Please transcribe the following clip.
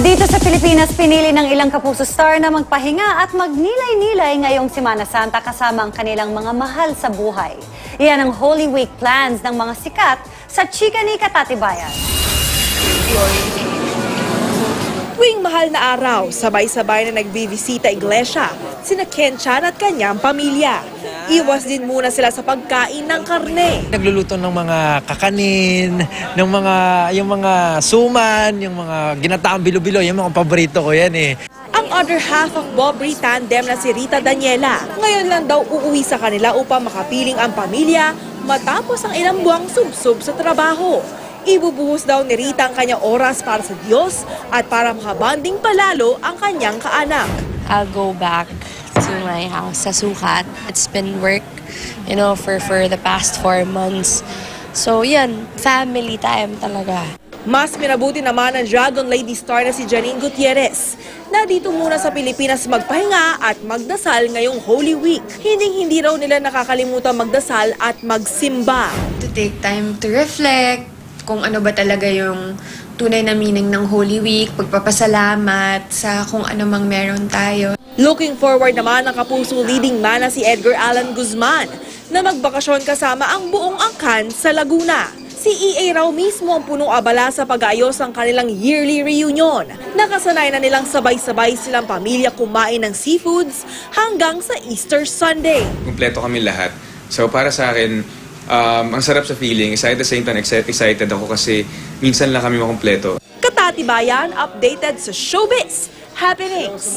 Dito sa Pilipinas, pinili ng ilang kapuso star na magpahinga at magnilay-nilay ngayong Semana Santa kasama ang kanilang mga mahal sa buhay. Iyan ang Holy Week plans ng mga sikat sa Chika ni Katatibayan. Tuwing mahal na araw, sabay-sabay na nagbibisita iglesia, sina Ken Chan at kanyang pamilya. Iwas din muna sila sa pagkain ng karne. Nagluluto ng mga kakanin, ng yung mga suman, yung mga ginataang bilo-bilo, yung mga paborito ko yan eh. Ang other half of Bobri tandem na si Rita Daniela, ngayon lang daw uuwi sa kanila upang makapiling ang pamilya matapos ang ilang buwang sub-sub sa trabaho. Ibubuhos daw ni Rita ang kanyang oras para sa Diyos at para makabanding palalo ang kanyang kaanak. I'll go back to my house sa Sukat. It's been work, for the past 4 months. So yan, family time talaga. Mas minabuti naman ang Dragon Lady star na si Janine Gutierrez na dito muna sa Pilipinas magpahinga at magdasal ngayong Holy Week. Hindi raw nila nakakalimutan magdasal at magsimba. To take time to reflect kung ano ba talaga yung tunay na meaning ng Holy Week, pagpapasalamat sa kung ano mang meron tayo. Looking forward naman ang kapuso leading man na si Edgar Allan Guzman na magbakasyon kasama ang buong angkan sa Laguna. Si EA raw mismo ang punong abala sa pag-aayos ng kanilang yearly reunion. Nakasanay na nilang sabay-sabay silang pamilya kumain ng seafoods hanggang sa Easter Sunday. Kumpleto kami lahat. So para sa akin, ang sarap sa feeling. At the same time, excited ako kasi minsan lang kami makumpleto. Katatibayan, updated sa showbiz happenings.